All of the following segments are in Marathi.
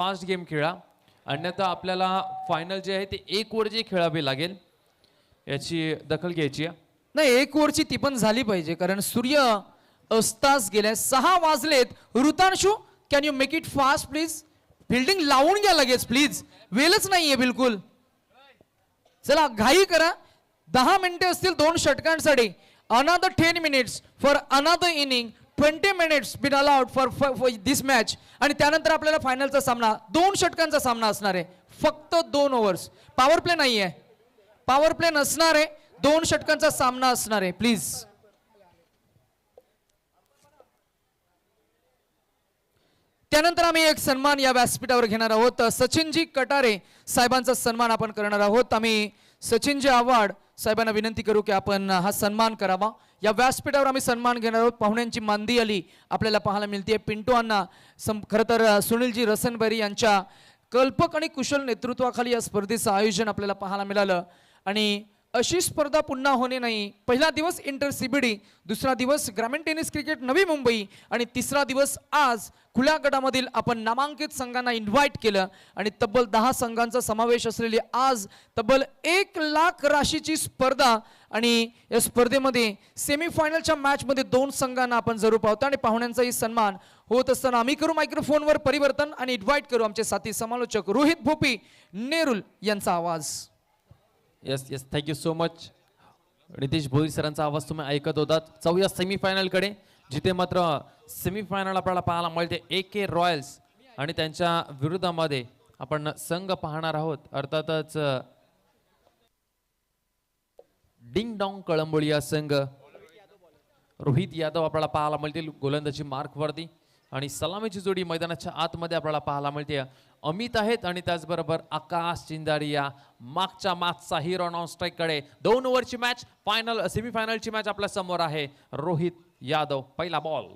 फास्ट गेम खेळा, अन्यथा आपल्याला फायनल जे आहे ते 1 ओव्हर जे खेळावे लागेल, याची दखल घ्यायची आहे. नाही, 1 ओव्हरची ती पण झाली पाहिजे, कारण सूर्य अस्तास गेलाय. 6 वाजलेत. Ritanshu, can you make it fast please? Fielding लावून घ्या लगेच प्लीज, वेळच नाहीये बिलकुल. चला घाई करा. 10 मिनिटे असतील 2 षटकांसाठी. Another 10 minutes for another inning. 20 minutes been allowed for this match. आणि त्यानंतर आपल्याला फायनलचा सामना 2 षटकांचा सामना असणार आहे. फक्त 2 ओव्हर्स. पॉवर प्ले नाहीये, पॉवर प्ले नसणार आहे. 2 षटकांचा सामना असणार आहे. प्लीज. त्यानंतर आम्ही एक सन्मान या व्यासपीठावर घेणार आहोत. सचिनजी कटारे साहेबांचा सन्मान आपण करणार आहोत. आम्ही सचिनजी आव्हाड साहेबांना विनंती करू की आपण हा सन्मान करावा. या व्यासपीठावर आम्ही सन्मान घेणार आहोत. पाहुण्यांची मांदी आली आपल्याला पाहायला मिळते. पिंटू अण्णा, खरं तर सुनीलजी रसनबरी यांच्या कल्पक आणि कुशल नेतृत्वाखाली या स्पर्धेचं आयोजन आपल्याला पाहायला मिळालं. आणि अशी स्पर्धा पुन्हा होणे नाही. पहिला दिवस इंटर सीबीडी, दुसरा दिवस ग्रामीण टेनिस क्रिकेट नवी मुंबई आणि तिसरा दिवस आज खुल्या गटामधील आपण नामांकित संघांना इन्व्हाइट केलं. आणि तब्बल 10 संघांचा समावेश असलेली आज तब्बल 1 लाख राशीची स्पर्धा. आणि या स्पर्धेमध्ये सेमीफायनलच्या मॅचमध्ये 2 संघांना आपण जरूर पाहतो. आणि पाहुण्यांचाही सन्मान होत असताना आम्ही करू मायक्रोफोनवर परिवर्तन आणि इन्व्हाइट करू आमचे साथी समालोचक रोहित भोपी नेरुल यांचा आवाज. Yes yes, thank you so much. Nitish Bhoi सरांचा आवाज तुम्ही ऐकत होतात. जाऊया सेमीफायनलकडे, जिथे मात्र सेमीफायनल आपल्याला पाहायला मिळते AK रॉयल्स आणि त्यांच्या विरोधामध्ये आपण संघ पाहणार आहोत. अर्थातच डिंग डॉंग कळंबोळी या संघ. रोहित यादव आपल्याला पाहायला मिळतील गोलंदाजी मार्कवरती. आणि सलामीची जोडी मैदानाच्या आतमध्ये आपल्याला पाहायला मिळते. अमित आहेत आणि त्याचबरोबर आकाश चिंदारिया मागच्या मागचा हिरो नॉन स्ट्राईक कडे. 2 ओव्हरची मॅच, फायनल सेमीफायनलची मॅच आपल्या समोर आहे. रोहित यादव पहिला बॉल.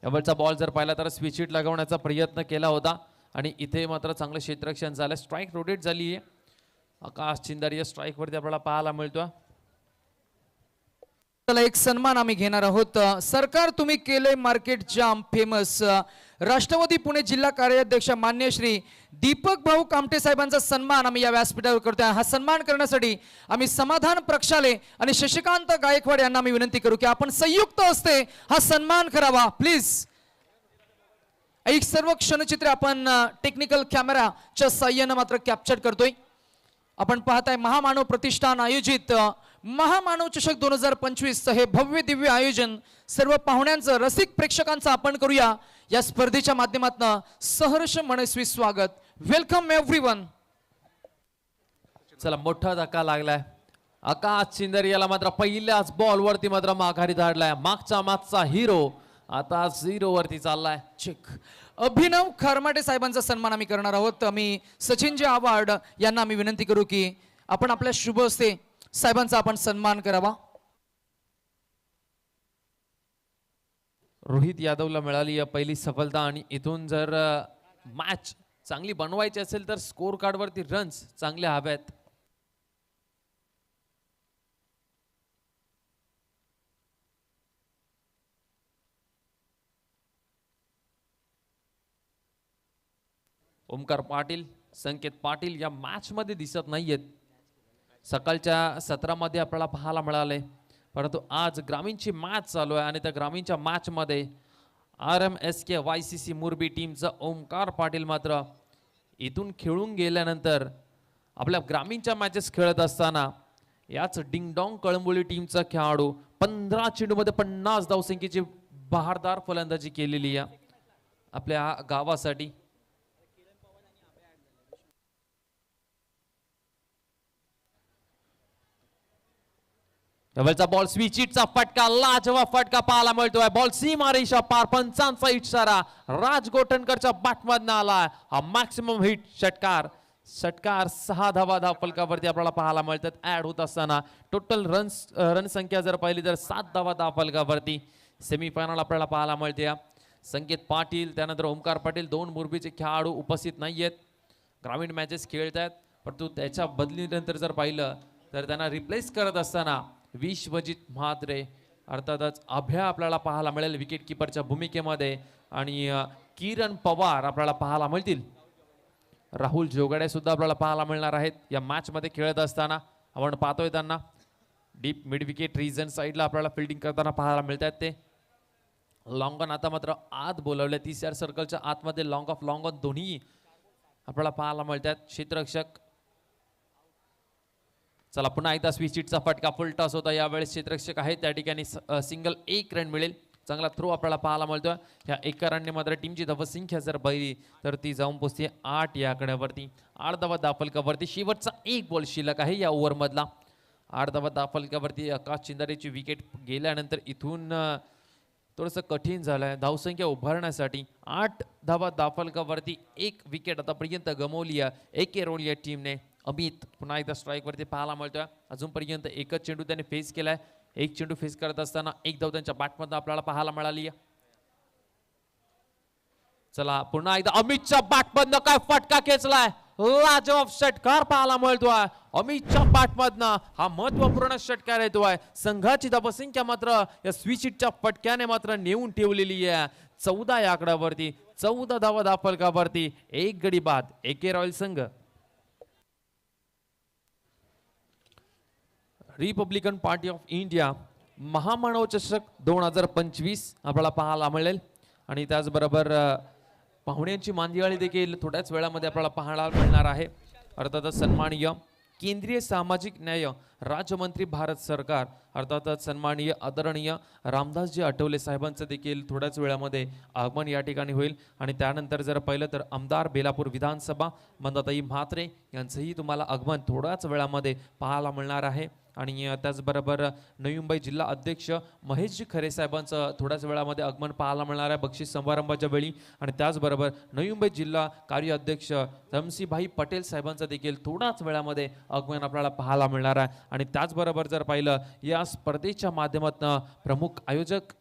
यावरचा बॉल जर पाहिला तर स्विच हिट लगवण्याचा प्रयत्न केला होता आणि इथे मात्र चांगलं क्षेत्ररक्षण झालं. स्ट्राईक रोटेट झाली आहे. आकाश चिंदारिया स्ट्राईक वरती आपल्याला पाहायला मिळतो. एक सन्मान आम्ही घेणार आहोत. सरकार तुम्ही केले मार्केट जाम फेमस. राष्ट्रवादी पुणे जिल्हा कार्याध्यक्ष मान्य श्री दीपक भाऊ कामटे साहेबांचा सन्मान आम्ही या व्यासपीठावर करतोय. हा सन्मान करण्यासाठी आम्ही समाधान प्रक्षाले आणि शशिकांत गायकवाड यांना आम्ही विनंती करू की आपण संयुक्त असते हा सन्मान करावा प्लीज. एक सर्व क्षणचित्रे आपण टेक्निकल कॅमेराच्या साह्याने मात्र कॅप्चर करतोय. आपण पाहताय महामानव प्रतिष्ठान आयोजित महामानव चषक 2025 हे भव्य दिव्य आयोजन सर्व पाहुण्यांचं रसिक प्रेक्षकांचं आपण करूया या स्पर्धेच्या माध्यमातून. सहर्ष मनस्वी स्वागत. Welcome everyone. चला, मोठा धक्का लागलाय. आकाश चिंदरियाला मात्र पहिल्याच बॉल वरती मात्र माघारी धाडलाय. मागचा मागचा हिरो आता 0 वरती चाललाय. चेक. अभिनव खरमाटे साहेबांचा सन्मान आम्ही करणार आहोत. आम्ही सचिनजी आव्हाड यांना आम्ही विनंती करू की आपण आपल्या शुभ हस्ते साहेबांचा आपण सन्मान करावा. रोहित यादवला मिळाली या पहिली सफलता आणि इथून जर मॅच चांगली बनवायची असेल तर स्कोर कार्ड वरती रन्स चांगले हवेत. ओमकार पाटील, संकेत पाटील या मॅच मध्ये दिसत नाहीयेत. सकाळच्या सत्रामध्ये आपल्याला पाहायला मिळाले, परंतु आज ग्रामीणची मॅच चालू आहे आणि त्या ग्रामीणच्या मॅच मध्ये RMSK YCC मुरबी टीमचा ओमकार पाटील मात्र इथून खेळून गेल्यानंतर आपल्या ग्रामीणच्या मॅचेस खेळत असताना याच डिंगडॉंग कळंबोली टीमचा खेळाडू 15 चेंडूमध्ये 50 धावसंख्येची बहारदार फलंदाजी केलेली आहे आपल्या गावासाठी. डबलचा बॉल, स्विच हिटचा फटका, लाजवाब फटका पाहायला मिळतोय. बॉल सीमारेषा पार, पंचांचा इशारा राज गोठणकरच्या बॅटमधनं आलाय. हा मॅक्सिमम हिट षटकार. 6 धावा धावफलकावरती आपल्याला पाहायला मिळतात ऍड होत असताना. टोटल रन संख्या जर पाहिली तर 7 धावा धावफलकावरती. सेमीफायनल आपल्याला पाहायला मिळते. संकेत पाटील त्यानंतर ओमकार पाटील 2 मुरबीचे खेळाडू उपस्थित नाहीयेत. ग्रामीण मॅचेस खेळतायत, परंतु त्याच्या बदलीनंतर जर पाहिलं तर त्यांना रिप्लेस करत असताना विश्वजित म्हात्रे अर्थातच अभ्या आपल्याला पाहायला मिळेल विकेट किपरच्या भूमिकेमध्ये. आणि किरण पवार आपल्याला पाहायला मिळतील. राहुल जोगडे सुद्धा आपल्याला पाहायला मिळणार आहेत या मॅच मध्ये खेळत असताना. आपण पाहतोय त्यांना डीप मिड विकेट रीजन साईडला आपल्याला फिल्डिंग करताना पाहायला मिळतात. ते लॉंग ऑन आता मात्र आत बोलवले 30 यार्ड सर्कलच्या आतमध्ये लॉंग ऑफ लॉंग ऑन दोन्ही आपल्याला पाहायला मिळतात. क्षेत्ररक्षक चला पुन्हा एकदा स्विच हिटचा फटका फुल टॉस होता. यावेळेस क्षेत्ररक्षक आहे त्या ठिकाणी सिंगल 1 रन मिळेल. चांगला थ्रो आपल्याला पाहायला मिळतोय. ह्या एका रनने मात्र टीमची धावसंख्या जर बघितली तर ती जाऊन पोहोचते 8 या आकड्यावरती. 8 धावा दाफलकावरती शेवटचा एक बॉल शिल्लक आहे या ओव्हर मधला. 8 धावा दाफलकावरती आकाश चिंदारेची विकेट गेल्यानंतर इथून थोडंसं कठीण झालंय धावसंख्या उभारण्यासाठी. 8 धावा दाफलकावरती 1 विकेट आतापर्यंत गमावली आहे एके रोल या टीमने. अमित पुन्हा एकदा स्ट्राईक वरती पाहायला मिळतोय. अजूनपर्यंत एकच चेंडू त्याने फेस केलाय. एक चेंडू फेस करत असताना एक धाव त्यांच्या बॅटमधून आपल्याला पाहायला मिळाली आहे. चला पुन्हा एकदा अमितच्या बॅटमधनं काय फटका खेचलाय. लाजवाब षटकार पाहायला मिळतोय अमितच्या बॅटमधनं. हा महत्वपूर्ण षटकार येतोय. संघाची धावसंख्या मात्र या स्विच हिटच्या फटक्याने मात्र नेऊन ठेवलेली आहे 14 या आकड्यावरती. 14 धावा दाफलकावरती 1 गडी बाद एके रॉयल संघ. रिपब्लिकन पार्टी ऑफ इंडिया महामानव चषक 2025 आपल्याला पाहायला मिळेल. आणि त्याचबरोबर पाहुण्यांची मांदियाळी देखील थोड्याच वेळामध्ये आपल्याला पाहायला मिळणार आहे. अर्थातच सन्माननीय केंद्रीय सामाजिक न्याय राज्यमंत्री भारत सरकार अर्थातच सन्माननीय आदरणीय रामदासजी आठवले साहेबांचं देखील थोड्याच वेळामध्ये आगमन या ठिकाणी होईल. आणि त्यानंतर जर पाहिलं तर आमदार बेलापूर विधानसभा मंदाताई म्हात्रे यांचंही तुम्हाला आगमन थोड्याच वेळामध्ये पाहायला मिळणार आहे. आणि त्याचबरोबर नवी मुंबई जिल्हा अध्यक्ष महेशजी खरे साहेबांचं थोड्याच वेळामध्ये आगमन पाहायला मिळणार आहे बक्षीस समारंभाच्या वेळी. आणि त्याचबरोबर नवी मुंबई जिल्हा कार्य अध्यक्ष रमसीभाई पटेल साहेबांचं देखील थोड्याच वेळामध्ये आगमन आपल्याला पाहायला मिळणार आहे. आणि त्याचबरोबर जर पाहिलं या स्पर्धेच्या माध्यमातून प्रमुख आयोजक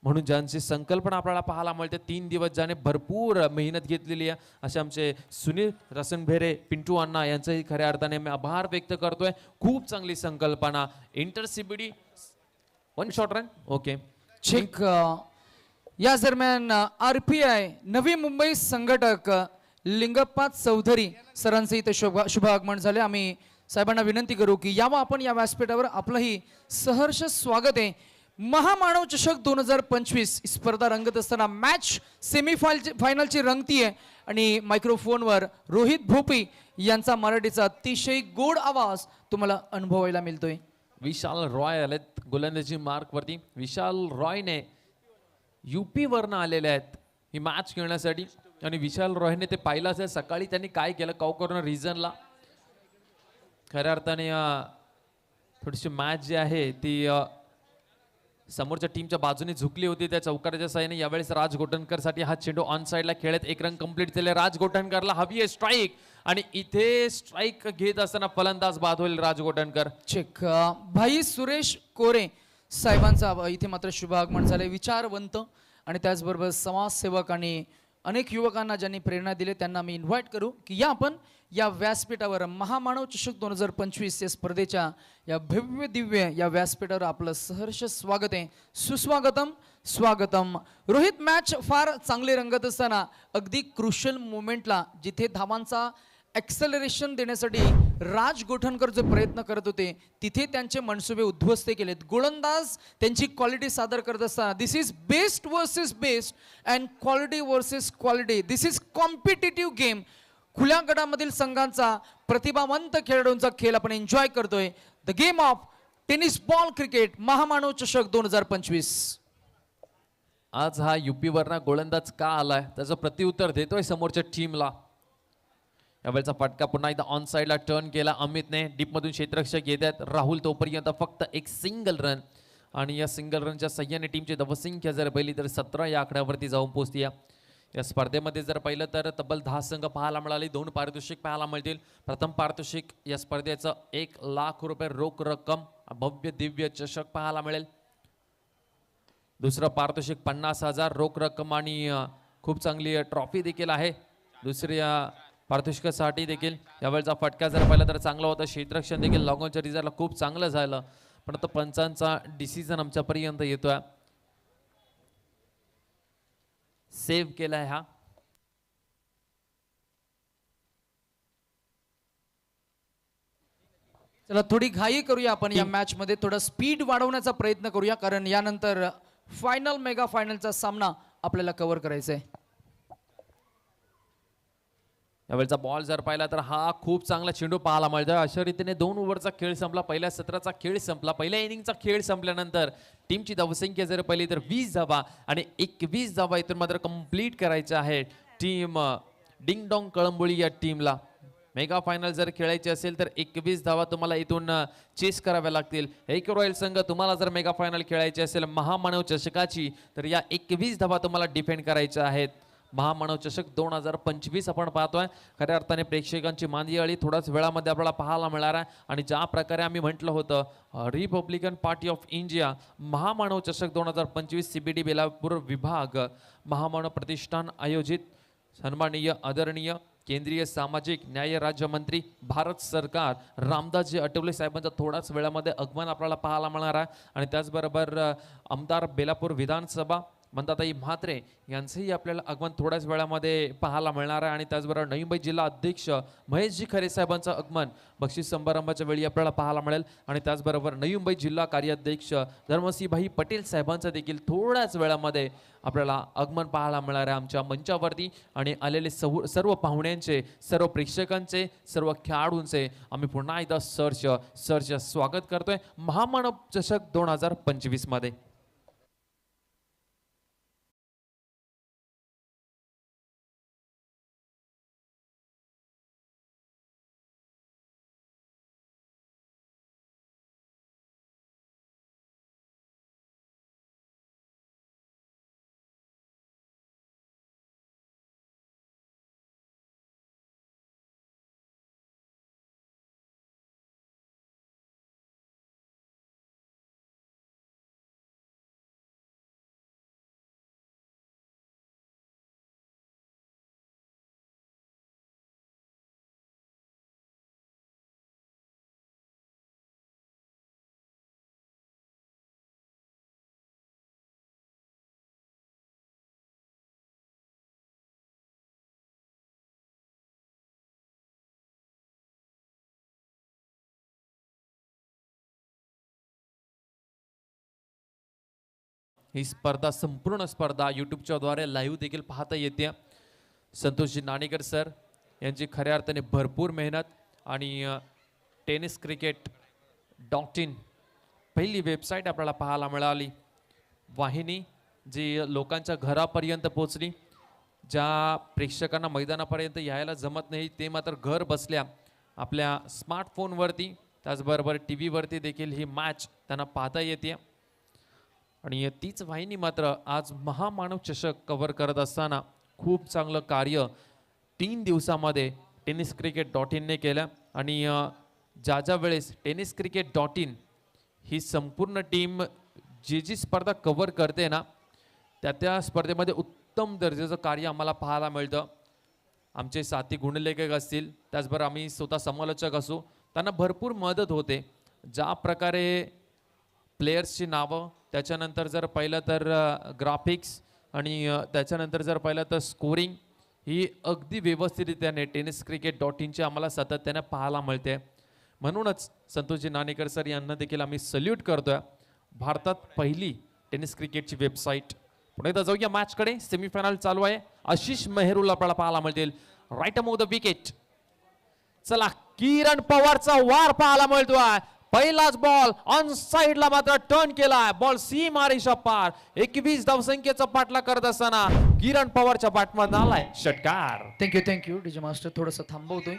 म्हणून ज्यांची संकल्पना आपल्याला पाहायला मिळते 3 दिवस ज्याने भरपूर मेहनत घेतलेली आहे असे आमचे सुनील रसनभेरे पिंटू अण्णा यांचंही खऱ्या अर्थाने मी आभार व्यक्त करतोय. खूप चांगली संकल्पना. इंटर सीबीडी 1 शॉट रन ओके चेक. या दरम्यान RPI नवी मुंबई संघटक लिंगप्पा चौधरी सरांचे इथे शुभ आगमन झाले. आम्ही साहेबांना विनंती करू की यावं आपण या व्यासपीठावर. आपलंही सहर्ष स्वागत आहे. महामानव चषक 2025 स्पर्धा रंगत असताना मॅच फायनलची रंगतीये. आणि मायक्रोफोनवर रोहित भोपी यांचा मराठीचा अतिशय गोड आवाज तुम्हाला अनुभवायला मिळतोय. विशाल रॉय आलेत गोलंदाजी मार्क वरती. विशाल रॉयने UP वरनं आलेले आहेत ही मॅच खेळण्यासाठी. आणि विशाल रॉयने ते पाहिलं असेल सकाळी त्यांनी काय केलं कॉर्नर रिजनला. खऱ्या अर्थाने थोडीशी मॅच जी आहे ती समोरच्या टीमच्या बाजूने झुकली होती त्या चौकाराच्या साहाय्याने. यावेळेस राज गोटनकर साठी हा चेंडू ऑन साइडला खेळत 1 रन कंप्लीट केले. राज गोटनकरला हवी आहे स्ट्राईक. आणि इथे स्ट्राईक घेत असताना फलंदाज बाद होईल राज गोटनकर. चेक. भाई सुरेश कोरे साहेबांचा इथे मात्र शुभ आगमन झाले. विचारवंत आणि त्याचबरोबर समाजसेवक आणि अनेक युवकांना ज्यांनी प्रेरणा दिली त्यांना मी इन्व्हाइट करू की या आपण या व्यासपीठावर महामानव चषक 2025 या स्पर्धेच्या या भव्य दिव्य या व्यासपीठावर आपलं सहर्ष स्वागत आहे. सुस्वागतम स्वागतम. रोहित मॅच फार चांगली रंगत असताना अगदी क्रुशल मोमेंटला जिथे धावांचा ॲक्सेलरेशन देण्यासाठी राज गोठणकर जो प्रयत्न करत होते तिथे त्यांचे मनसुबे उद्ध्वस्त केलेत. गोलंदाज त्यांची क्वालिटी सादर करत असताना this is best versus best and quality versus quality. This is competitive game. खुल्या गटामधील संघांचा प्रतिभावंत खेळाडूंचा खेळ आपण एन्जॉय करतोय. The game of tennis ball cricket Mahamanav Chashak 2025. आज हा UP वरना गोलंदाज का आलाय त्याचं प्रत्युत्तर देतोय समोरच्या टीमला. यावेळचा फटका पुन्हा एकदा ऑन साइडला टर्न केला अमितने. डीप मधून क्षेत्ररक्षक येत आहेत. राहुल तोपर्यंत फक्त 1 सिंगल रन. आणि या सिंगल रनच्या सहाय्याने टीमची धावसंख्या जर पाहिली तर 17 या आकड्यावरती जाऊन पोहोचते. या स्पर्धेमध्ये जर पाहिलं तर तब्बल 10 संघ पाहायला मिळाले. 2 पारितोषिक पाहायला मिळतील. प्रथम पारितोषिक या स्पर्धेचं 1 लाख रुपये रोख रक्कम भव्य दिव्य चषक पाहायला मिळेल. दुसरं पारितोषिक 50,000 रोख रक्कम आणि खूप चांगली ट्रॉफी देखील आहे. दुसऱ्या पारितोषिकासाठी देखील यावेळचा फटका जर पाहिला तर चांगला होता. क्षेत्ररक्षण देखील लॉंगॉनच्या रिझल्टला खूप चांगलं झालं. परंतु पंचांचा डिसिजन आमच्यापर्यंत येतोय. सेव्ह केलाय हा. चला थोडी घाई करूया आपण या मॅच मध्ये, थोडा स्पीड वाढवण्याचा प्रयत्न करूया, कारण यानंतर फायनल मेगा फायनलचा सामना आपल्याला कव्हर करायचा आहे. यावेळचा बॉल जर पाहिला तर हा खूप चांगला चेंडू पाहायला मिळतोय. अशा रीतीने 2 ओव्हरचा खेळ संपला, पहिल्या सत्राचा खेळ संपला. पहिल्या इनिंगचा खेळ संपल्यानंतर टीमची धावसंख्या जर पाहिली तर 20 धावा आणि 21 धावा इथून मात्र कंप्लीट करायचं आहे टीम डिंग डॉंग कळंबोळी या टीमला. मेगा फायनल जर खेळायची असेल तर 21 धावा तुम्हाला इथून चेस कराव्या लागतील. एक रॉयल संघ तुम्हाला जर मेगा फायनल खेळायची असेल महामानव चषकाची तर या 21 धावा तुम्हाला डिफेंड करायच्या आहेत. महामानव चषक 2025 आपण पाहतोय. खऱ्या अर्थाने प्रेक्षकांची मांदियाळी थोड्याच वेळामध्ये आपल्याला पाहायला मिळणार आहे. आणि ज्या प्रकारे आम्ही म्हटलं होतं रिपब्लिकन पार्टी ऑफ इंडिया महामानव चषक 2025 CBD बेलापूर विभाग महामानव प्रतिष्ठान आयोजित सन्माननीय आदरणीय केंद्रीय सामाजिक न्याय राज्यमंत्री भारत सरकार रामदासजी आठवले साहेबांचा थोड्याच वेळामध्ये आगमन आपल्याला पाहायला मिळणार आहे. आणि त्याचबरोबर आमदार बेलापूर विधानसभा मंदाताई म्हात्रे यांचंही आपल्याला आगमन थोड्याच वेळामध्ये पाहायला मिळणार आहे. आणि त्याचबरोबर नवी मुंबई जिल्हा अध्यक्ष महेशजी खरे साहेबांचं आगमन बक्षीस समारंभाच्या वेळी आपल्याला पाहायला मिळेल. आणि त्याचबरोबर नवी मुंबई जिल्हा कार्याध्यक्ष धर्मसिंहभाई पटेल साहेबांचं देखील थोड्याच वेळामध्ये आपल्याला आगमन पाहायला मिळणार आहे आमच्या मंचावरती. आणि आलेले सर्व पाहुण्यांचे, सर्व प्रेक्षकांचे, सर्व खेळाडूंचे आम्ही पुन्हा एकदा सरच स्वागत करतोय महामानव चषक 2025 मध्ये. ही स्पर्धा, संपूर्ण स्पर्धा यूट्यूबच्या द्वारे लाईव्ह देखील पाहता येते. संतोषजी नाणेकर सर यांची खऱ्या अर्थाने भरपूर मेहनत आणि टेनिस क्रिकेट .in पहिली वेबसाईट आपल्याला पाहायला मिळाली. वाहिनी जी लोकांच्या घरापर्यंत पोहोचली. ज्या प्रेक्षकांना मैदानापर्यंत यायला जमत नाही ते मात्र घर बसल्या आपल्या स्मार्टफोनवरती त्याचबरोबर TV वरती देखील ही मॅच त्यांना पाहता येते. आणि तीच वाहिनी मात्र आज महामानव चषक कव्हर करत असताना खूप चांगलं कार्य 3 दिवसामध्ये टेनिस क्रिकेट .in ने केलं. आणि ज्या वेळेस टेनिस क्रिकेट .in ही संपूर्ण टीम जी स्पर्धा कव्हर करते ना त्या स्पर्धेमध्ये उत्तम दर्जाचं कार्य आम्हाला पाहायला मिळतं. आमचे साथी गुणलेखक असतील, त्याचबरोबर आम्ही स्वतः समालोचक असू, त्यांना भरपूर मदत होते. ज्या प्रकारे प्लेयर्सची नावं, त्याच्यानंतर जर पाहिलं तर ग्राफिक्स आणि त्याच्यानंतर जर पाहिलं तर स्कोरिंग ही अगदी व्यवस्थितरित्याने टेनिस क्रिकेट .inची आम्हाला सातत्याने पाहायला मिळते. म्हणूनच संतोषजी नाणेकर सर यांना देखील आम्ही सल्यूट करतोय. भारतात पहिली टेनिस क्रिकेटची वेबसाईट. पुढे तर जाऊया मॅचकडे. सेमीफायनल चालू आहे. आशिष मेहरुल आपल्याला पाहायला मिळतील राईट अमोंग द विकेट. चला, किरण पवारचा वार पाहायला मिळतोय. पहिलाच बॉल ऑन साइडला मात्र टर्न केलाय. बॉल सीमारेषा पार. 21 धावसंख्येचा पाठलाग करत असताना किरण पवारच्या बॅटमधून आलाय षटकार. Thank you DJ master. थोडंसं थांबवतोय.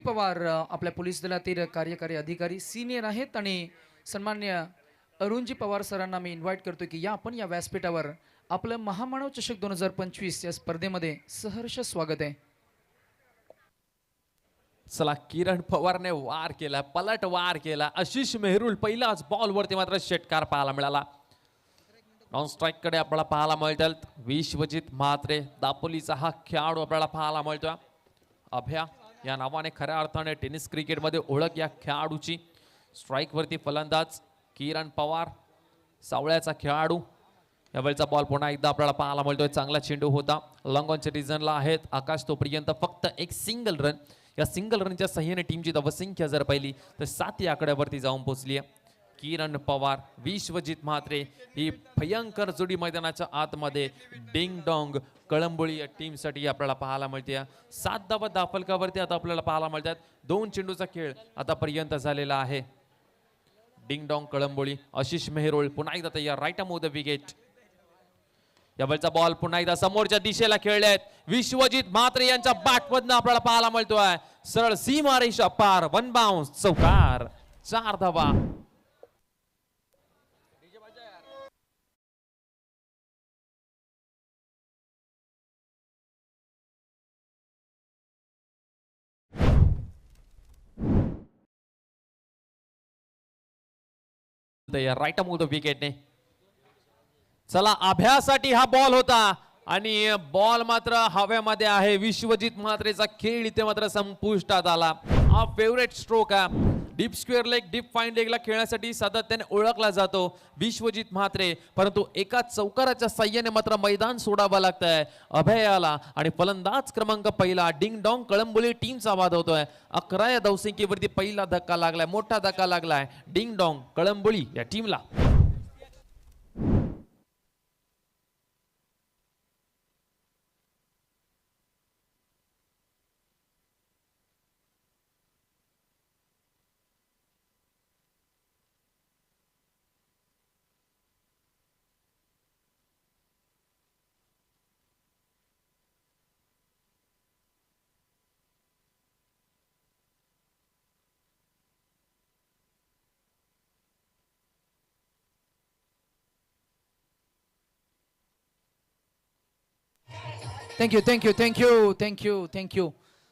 पवार आपल्या पोलीस दलातील कार्यकारी अधिकारी सिनियर आहेत आणि सन्मान्य अरुणजी पवार सरांना मी इन्व्हाइट करतो की या आपण या व्यासपीठावर आपलं महामानव चषक 2025 या स्पर्धेमध्ये सहर्ष स्वागत आहे. चला, किरण पवारने वार केला, पलट वार केला. आशिष मेहरुल पहिलाच बॉल वरती मात्र षटकार पाहायला मिळाला. नॉन स्ट्राईक कडे आपल्याला पाहायला मिळतील विश्वजित म्हात्रे, दापोलीचा हा खेळाडू आपल्याला पाहायला मिळतोय. अभ्या या नावाने खऱ्या अर्थाने टेनिस क्रिकेटमध्ये ओळख या खेळाडूची. स्ट्राईक वरती फलंदाज किरण पवार, सावळ्याचा खेळाडू. यावेळचा बॉल पुन्हा एकदा आपल्याला पाहायला मिळतोय. चांगला चेंडू होता. लॉंग ऑनच्या रिझनला आहेत आकाश. तोपर्यंत फक्त एक सिंगल रन. या सिंगल रनच्या सहाय्याने टीमची धावसंख्या जर पाहिली तर 7 या आकड्यावरती जाऊन पोहोचली आहे. किरण पवार, विश्वजित म्हात्रे ही भयंकर जोडी मैदानाच्या आतमध्ये डिंग डॉंग कळंबोळी या टीमसाठी आपल्याला पाहायला मिळते. 7 धावा दाफलकावरती आता आपल्याला पाहायला मिळतात. 2 चेंडूचा खेळ आतापर्यंत झालेला आहे. Ding dong कळंबोळी. आशिष मेहरोळ पुन्हा एकदा तयार. Right on the wicket. यावेळचा बॉल पुन्हा एकदा समोरच्या दिशेला खेळलेत. विश्वजित म्हात्रे यांच्या बॅटमधनं आपल्याला पाहायला मिळतोय. सरळ सीमारेषा पार. 1 बाउन्स. चौकार. 4 धावा. राईट ऑन द विकेटने. चला अभ्यासाठी हा बॉल होता आणि बॉल मात्र हवेमध्ये आहे. विश्वजित म्हात्रेचा खेळ इथे मात्र संपुष्टात आला. हा फेवरेट स्ट्रोक आहे. Deep square leg, deep fine लेगला खेळण्यासाठी सातत्याने ओळखला जातो विश्वजित म्हात्रे, परंतु एका चौकाराच्या साह्याने मात्र मैदान सोडावं लागतंय अभयाला. आणि फलंदाज क्रमांक पहिला डिंग डॉंग कळंबोली टीमचा वाद होतोय. 11 या धावसंख्येवरती पहिला धक्का लागलाय. मोठा धक्का लागलाय डिंग डॉंग कळंबोली या टीमला. Thank you thank you thank you thank you thank you.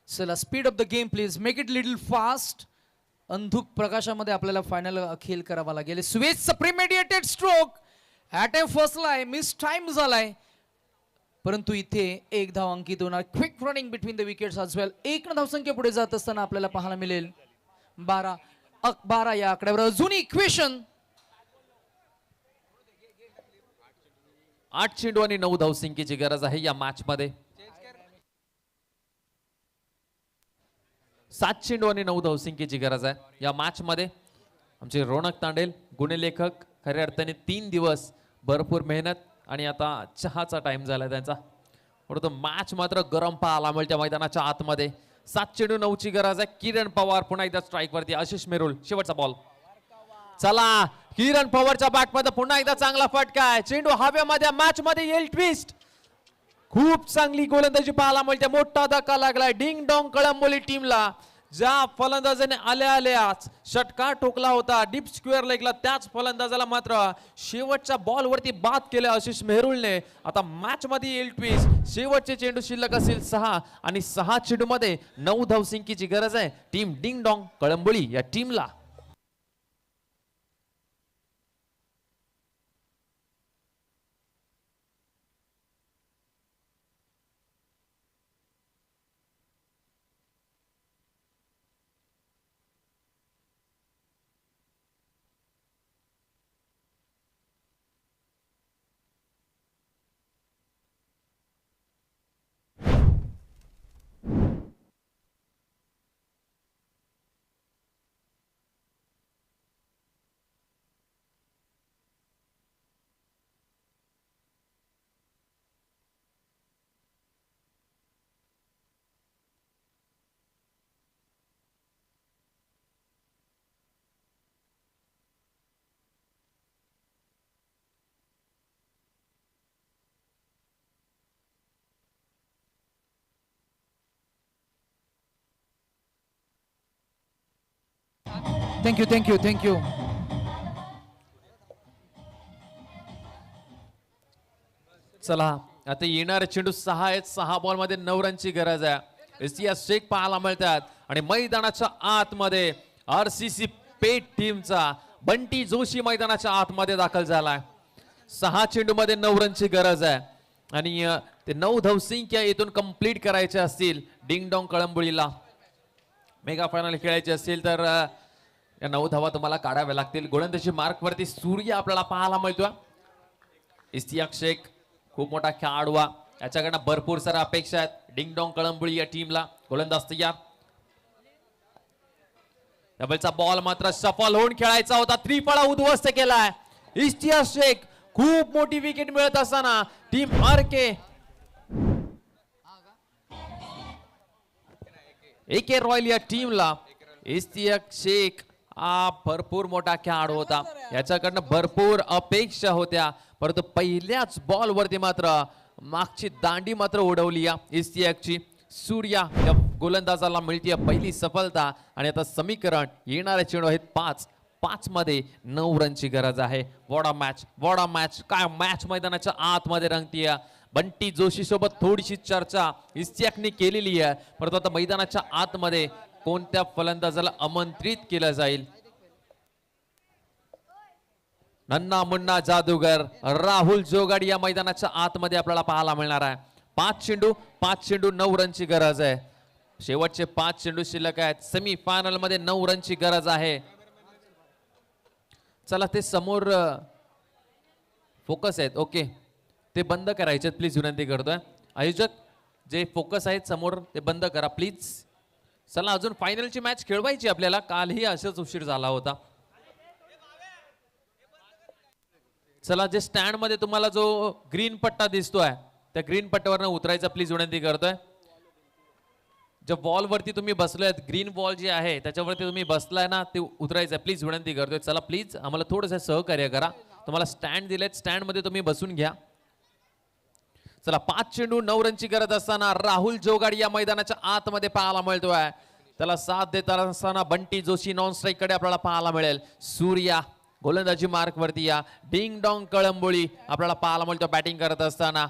चला speed of the game please. Make it little fast. अंधुक प्रकाशामध्ये आपल्याला फायनल खेळ करावा लागेल. सुवेजचा प्रीमेडिएटेड स्ट्रोक ॲट ए फसलाय. मिस टाइम झालाय, परंतु इथे एक धाव अंकित होणार. Quick running between the wickets as well. 1 धावसंख्या पुढे जात असताना आपल्याला पाहायला मिळेल 12 या आकड्यावर. अजून इक्वेशन 8 चेंडू आणि 9 धावसंख्येची गरज आहे या मॅच मध्ये. 7 चेंडू आणि 9 धावसंख्येची गरज आहे या मॅच मध्ये. आमचे रोनक तांडेल गुणलेखक खऱ्या अर्थाने 3 दिवस भरपूर मेहनत आणि आता चहाचा टाइम झाला त्यांचा. परंतु मॅच मात्र गरम पाहायला मिळते मैदानाच्या आतमध्ये. 7 चेंडू 9 ची गरज आहे. किरण पवार पुन्हा एकदा स्ट्राईक वरती. आशिष मेहरोळ शेवटचा बॉल. चला किरण पवारच्या बॅट मध्ये पुन्हा एकदा चांगला फटका आहे. चेंडू हवेमध्ये. मॅच मध्ये येईल ट्विस्ट. खूप चांगली गोलंदाजी पाहायला मिळते. मोठा धक्का लागलाय डिंग डॉंग कळंबोली टीमला. ज्या फलंदाजाने आल्याच षटकार ठोकला होता डीप स्क्वेअर लेगला, त्याच फलंदाजाला मात्र शेवटच्या बॉल वरती बाद केले आशिष मेहरुलने. आता मॅच मध्ये येईल ट्विस्ट. शेवटचे चेंडू शिल्लक असेल 6 आणि 6 चेंडू मध्ये 9 धावसंख्येची गरज आहे टीम डिंग डॉंग कळंबोली या टीमला. Thank you thank you thank you. चला आता येणारे चेंडू 6 आहेत. 6 बॉल मध्ये 9 रनची गरज आहे. एसीया शेख पाहायला मिळतात आणि मैदानाच्या आतमध्ये आरसीसी पेट टीमचा बंटी जोशी मैदानाच्या आतमध्ये दाखल झालाय. 6 चेंडू मध्ये 9 रनची गरज आहे आणि ते 9 धावसंख्या इथून कंप्लीट करायचे असतील डिंग डॉंग कळंबोलीला. मेगा फायनल खेळायचे असतील तर या 9 धावा तुम्हाला काढाव्या लागतील. गोलंदाजी मार्क वरती सूर्य आपल्याला पाहायला मिळतोय. इस्तियाक शेख खूप मोठा खेळाडू आहे. याच्याकडनं भरपूर साऱ्या अपेक्षा आहेत. डिंग डॉंग कळंबुळी या टीमला. गोलंदाज तयार. डबलचा बॉल मात्र सफल होऊन खेळायचा होता. त्रिफळा उद्ध्वस्त केलाय. इस्तियाक शेख खूप मोठी विकेट मिळत असताना टीम आरके एके रॉयल या टीमला इस्तियाक शेख हा भरपूर मोठा खेळाडू होता. याच्याकडनं भरपूर अपेक्षा होत्या, परंतु पहिल्याच बॉल वरती मात्र मागची दांडी मात्र उडवली या इस्तियाकची. सूर्या या गोलंदाजाला मिळते पहिली सफलता आणि आता समीकरण येणारे चेंडू आहेत 5 मध्ये 9 रनची गरज आहे. वॉडा मॅच काय मॅच मैदानाच्या आतमध्ये रंगतीये. बंटी जोशी सोबत थोडीशी चर्चा इस्तियाकने केलेली आहे, परंतु आता मैदानाच्या आतमध्ये कोणत्या फलंदाजाला आमंत्रित केलं जाईल. नन्ना मुन्ना जादूगर राहुल जोगाडी या मैदानाच्या आतमध्ये आपल्याला पाहायला मिळणार आहे. 5 चेंडू 9 रनची गरज आहे. शेवटचे 5 चेंडू शिल्लक आहेत. सेमी फायनल मध्ये 9 रनची गरज आहे. चला ते समोर फोकस आहेत, ओके ते बंद करायचे प्लीज, विनंती करतोय. आयोजक जे फोकस आहेत समोर ते बंद करा प्लीज. चला अजून फायनलची मॅच खेळवायची आपल्याला. कालही असाच उशीर झाला होता. चला जे स्टँड मध्ये तुम्हाला जो ग्रीन पट्टा दिसतोय त्या ग्रीन पट्ट्यावर उतरायचा प्लीज, विनंती करतोय. ज्या वॉल वरती तुम्ही बसलाय, ग्रीन वॉल जे आहे त्याच्यावरती तुम्ही बसलाय ना, ते उतरायचं प्लीज, विनंती करतोय. चला प्लीज आम्हाला थोडंसं सहकार्य करा. तुम्हाला स्टँड दिलेत, स्टँड मध्ये तुम्ही बसून घ्या. चला 5 चेंडू 9 रनची गरज असताना राहुल जोगाडी या मैदानाच्या आतमध्ये पाहायला मिळतोय. त्याला साथ देताना असताना बंटी जोशी नॉन स्ट्राईक कडे आपल्याला पाहायला मिळेल. सूर्या गोलंदाजी मार्क वरती या. डिंग डॉंग कळंबोळी आपल्याला पाहायला मिळतो बॅटिंग करत असताना.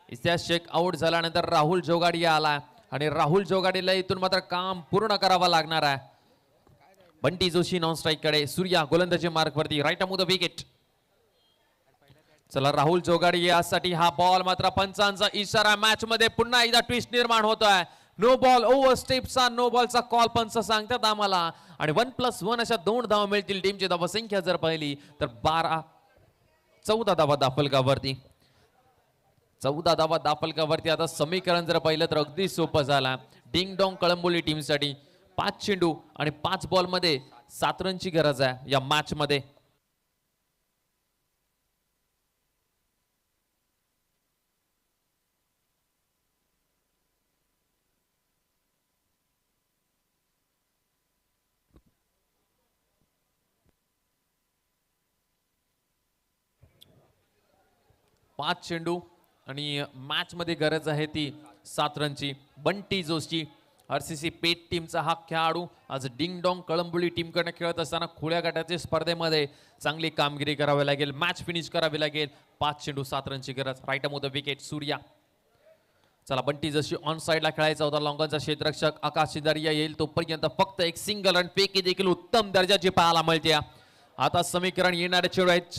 इस्तियाक शेख आउट झाल्यानंतर राहुल जोगाडी आला आणि राहुल जोगाडीला इथून मात्र काम पूर्ण करावं लागणार आहे. बंटी जोशी नॉन स्ट्राईक कडे. सूर्या गोलंदाजी मार्क वरती. राईट अमू द विकेट. चला राहुल जोगाडी यासाठी हा बॉल मात्र पंचांचा इशारा. मॅच मध्ये पुन्हा एकदा ट्विस्ट निर्माण होतोय. नो बॉल ओव्हर स्टेपचा नो बॉलचा कॉल पंच सांगतात आम्हाला आणि 1+1 अशा 2 धावा मिळतील. टीमची धावसंख्या जर पाहिली तर 14 धावा दाफलकावरती. 14 धावा दाफलकावरती. आता समीकरण जर पाहिलं तर अगदी सोपं झालं. डिंग डॉंग कळंबोली टीमसाठी 5 चेंडू आणि 5 बॉल मध्ये 7 रनची गरज आहे या मॅच मध्ये. पाच चेंडू आणि मॅच मध्ये गरज आहे ती 7 रनची. बंटी जोशी आरसीसी पेट टीमचा हा खेळाडू आज डिंग डॉंग कळंबोली टीम कडे खेळत असताना खुल्या गटाच्या स्पर्धेमध्ये चांगली कामगिरी करावी लागेल. मॅच फिनिश करावी लागेल. 5 चेंडू 7 रनची गरज. Right around wicket Surya. चला बंटी जोशी ऑन साइडला खेळायचा होता. लॉंगनचा क्षेत्ररक्षक आकाश सिदारिया येईल तोपर्यंत फक्त एक सिंगल रन पैकी देखील उत्तम दर्जाची पाहायला मिळते. आता समीकरण येणारे चेंडू आहेत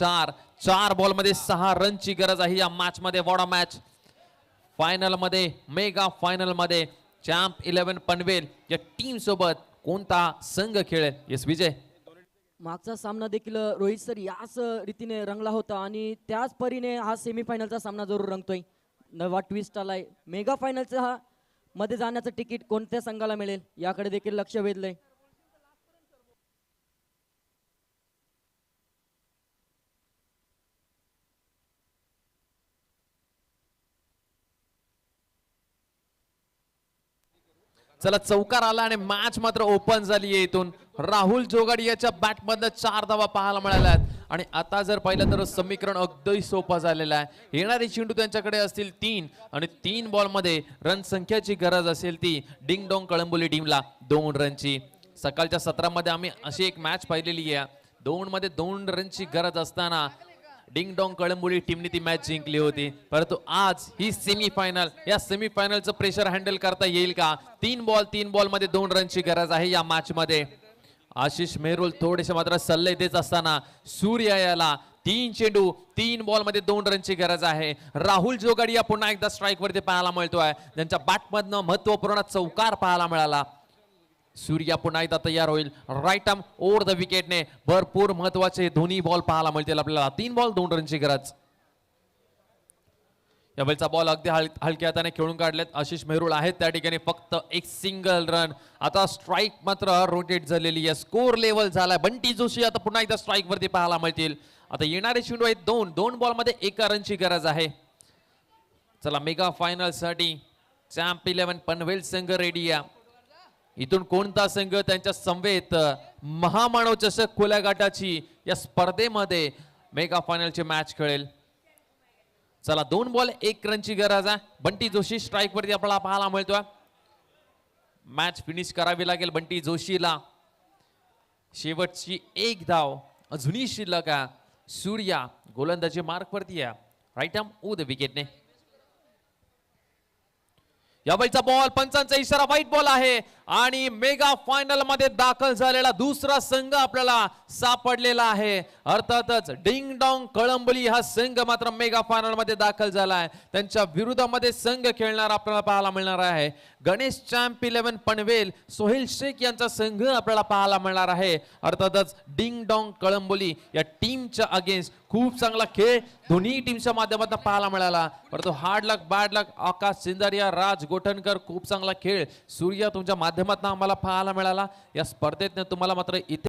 4 बॉल मध्ये 6 रनची गरज आहे या मॅच मध्ये. वॉडा मॅच फायनल मध्ये, मेगा फायनल मध्ये चॅम्प 11 पनवेल या टीम सोबत कोणता संघ खेळेल? येस विजय. मागचा सामना देखील रोहित सर याच रीतीने रंगला होता आणि त्याच परीने हा सेमीफायनलचा सामना जरूर रंगतोय. नवा ट्विस्ट आलाय. मेगा फायनलचा हा मध्ये जाण्याचं तिकीट कोणत्या संघाला मिळेल याकडे देखील लक्ष वेधलंय. चला चौकार आला आणि मॅच मात्र ओपन झाली आहे. इथून राहुल जोगाडी याच्या बॅट मधनं 4 धावा पाहायला मिळाल्या आहेत आणि आता जर पाहिलं तर समीकरण अगदी सोपं झालेलं आहे. येणारे चेंडू त्यांच्याकडे असतील 3 आणि 3 बॉल मध्ये रन संख्याची गरज असेल ती डिंग डॉंग कळंबोली टीमला 2 रनची. सकाळच्या सत्रामध्ये आम्ही अशी एक मॅच पाहिलेली आहे. 2 मध्ये 2 रनची गरज असताना डिंग डॉंग कळंबोली टीमने ती मॅच जिंकली होती. परंतु आज ही सेमीफायनल, या सेमीफायनलचं प्रेशर हँडल करता येईल का? 3 बॉल मध्ये 2 रनची गरज आहे या मॅच मध्ये. आशिष मेहरुल थोडेसे मात्र सल्ले देत असताना सूर्या याला 3 चेंडू 3 बॉल मध्ये 2 रनची गरज आहे. राहुल जोगाडिया पुन्हा एकदा स्ट्राईक वरती पाहायला मिळतोय. त्यांच्या बॅट मधनं महत्वपूर्ण चौकार पाहायला मिळाला. सूर्या पुन्हा एकदा तयार होईल. राईट आर्म ओव्हर द विकेटने भरपूर महत्वाचे दोन्ही बॉल पाहायला मिळतील आपल्याला. 3 बॉल 2 रनची गरज. यावेळचा बॉल अगदी हलक्या हाताने खेळून काढलेत आशिष मेहरुळ आहेत त्या ठिकाणी फक्त एक सिंगल रन. आता स्ट्राईक मात्र रोटेट झालेली आहे. स्कोर लेवल झालाय. बंटी जोशी आता पुन्हा एकदा स्ट्राईक वरती पाहायला मिळतील. आता येणारे चेंडू आहेत दोन बॉल मध्ये 1 रनची गरज आहे. चला मेगा फायनल साठी चॅम्प 11 पनवेल संघ रेडी आहे. इथून कोणता संघ त्यांच्या समवेत महामानव चषक खुल्या गटाची या स्पर्धेमध्ये मेगा फायनलची मॅच खेळेल. चला 2 बॉल 1 रनची गरज आहे. बंटी जोशी स्ट्राईक वरती आपल्याला पाहायला मिळतोय. मॅच फिनिश करावी लागेल बंटी जोशीला. शेवटची 1 धाव अजूनही शिल्लक आहे. सूर्या गोलंदाजी मार्क वरती आहे. राईट आर्म द विकेटने. यावेळचा बॉल पंचांचा इशारा वाईट बॉल आहे आणि मेगा फायनल मध्ये दाखल झालेला दुसरा संघ आपल्याला सापडलेला आहे. अर्थातच डिंग डॉंग कळंबली हा संघ मात्र मेगा फायनल मध्ये दाखल झाला आहे. त्यांच्या विरोधामध्ये संघ खेळणार आपल्याला पाहायला मिळणार आहे. गणेश चॅम्प 11 पनवेल सोहेल शेख यांचा संघ आपल्याला पाहायला मिळणार आहे. अर्थातच डिंग डॉंग कळंबोली या टीमच्या अगेन्स्ट खूप चांगला खेळ दोन्ही टीमच्या माध्यमातून पाहायला मिळाला. परंतु हार्ड लक बॅड लक आकाश सिंधारिया राज गोठणकर खूप चांगला खेळ सूर्या तुमच्या माध्यमातून आम्हाला पाहायला मिळाला. या स्पर्धेत तुम्हाला मात्र इथे